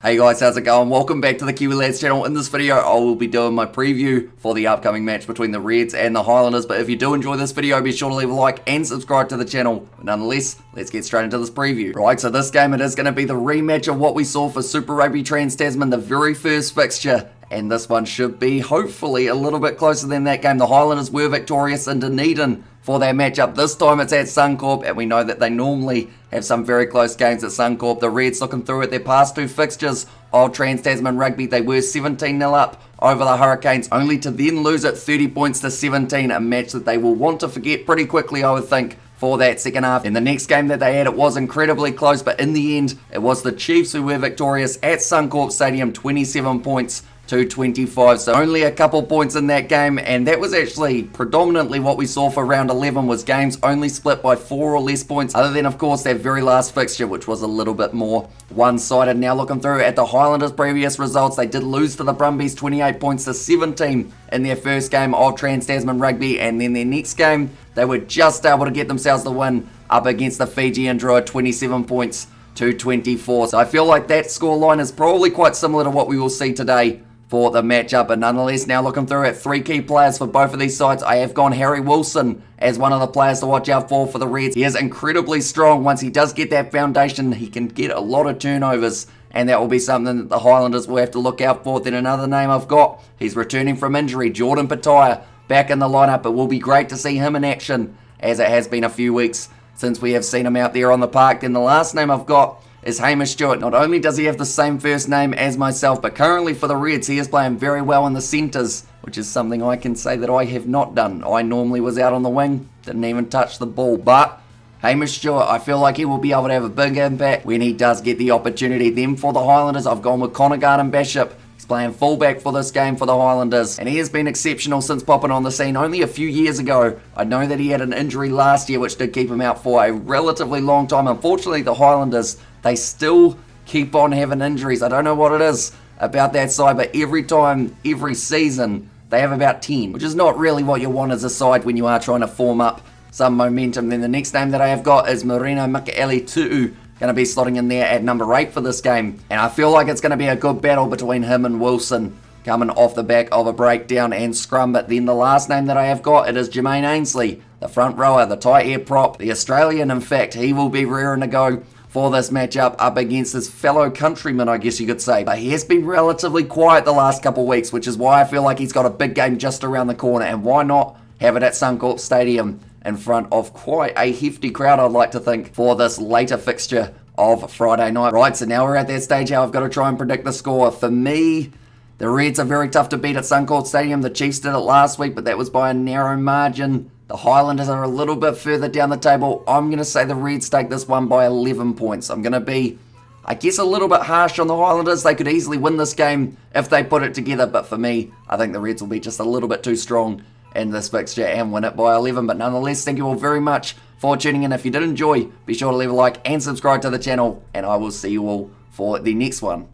Hey guys, how's it going? Welcome back to the Kiwi Lads channel. In this video, I will be doing my preview for the upcoming match between the Reds and the Highlanders. But if you do enjoy this video, be sure to leave a like and subscribe to the channel. But nonetheless, let's get straight into this preview. Right, so this game, it is going to be the rematch of what we saw for Super Rugby Trans-Tasman, the very first fixture. And this one should be, hopefully, a little bit closer than that game. The Highlanders were victorious in Dunedin for their matchup. This time it's at SUNCORP, and we know that they normally have some very close games at SUNCORP. The Reds, looking through at their past two fixtures of Trans-Tasman Rugby, they were 17-0 up over the Hurricanes, only to then lose it 30 points to 17, a match that they will want to forget pretty quickly, I would think, for that second half. In the next game that they had, it was incredibly close, but in the end, it was the Chiefs who were victorious at SUNCORP Stadium, 27 points to 25, so only a couple points in that game, and that was actually predominantly what we saw for round 11, was games only split by 4 or less points, other than of course that very last fixture, which was a little bit more one-sided. Now looking through at the Highlanders' previous results, they did lose to the Brumbies 28 points to 17 in their first game of Trans-Tasman Rugby, and then their next game, they were just able to get themselves the win up against the Fijian Drua, 27 points to 24. So I feel like that scoreline is probably quite similar to what we will see today for the matchup. But nonetheless, now looking through at three key players for both of these sides, I have gone Harry Wilson as one of the players to watch out for the Reds. He is incredibly strong. Once he does get that foundation, he can get a lot of turnovers, and that will be something that the Highlanders will have to look out for. Then another name I've got, he's returning from injury, Jordan Pataya, back in the lineup. It will be great to see him in action, as it has been a few weeks since we have seen him out there on the park. Then the last name I've got is Hamish Stewart. Not only does he have the same first name as myself, but currently for the Reds, he is playing very well in the centres, which is something I can say that I have not done. I normally was out on the wing, didn't even touch the ball, but Hamish Stewart, I feel like he will be able to have a big impact when he does get the opportunity. Then for the Highlanders, I've gone with Connor Garden-Bishop. He's playing fullback for this game for the Highlanders, and he has been exceptional since popping on the scene only a few years ago. I know that he had an injury last year, which did keep him out for a relatively long time. Unfortunately, the Highlanders, they still keep on having injuries. I don't know what it is about that side, but every time, every season, they have about 10, which is not really what you want as a side when you are trying to form up some momentum. Then the next name that I have got is Marino Mikaele-Tu'u, going to be slotting in there at number 8 for this game. And I feel like it's going to be a good battle between him and Wilson, coming off the back of a breakdown and scrum. But then the last name that I have got, it is Jermaine Ainsley, the front rower, the tight air prop, the Australian. In fact, he will be rearing to go for this matchup up against his fellow countryman, I guess you could say. But he has been relatively quiet the last couple of weeks, which is why I feel like he's got a big game just around the corner. And why not have it at SUNCORP Stadium in front of quite a hefty crowd, I'd like to think, for this later fixture of Friday night. Right, so now we're at that stage how I've got to try and predict the score. For me, the Reds are very tough to beat at SUNCORP Stadium. The Chiefs did it last week, but that was by a narrow margin. The Highlanders are a little bit further down the table. I'm going to say the Reds take this one by 11 points. I'm going to be, I guess, a little bit harsh on the Highlanders. They could easily win this game if they put it together, but for me, I think the Reds will be just a little bit too strong in this fixture and win it by 11. But nonetheless, thank you all very much for tuning in. If you did enjoy, be sure to leave a like and subscribe to the channel, and I will see you all for the next one.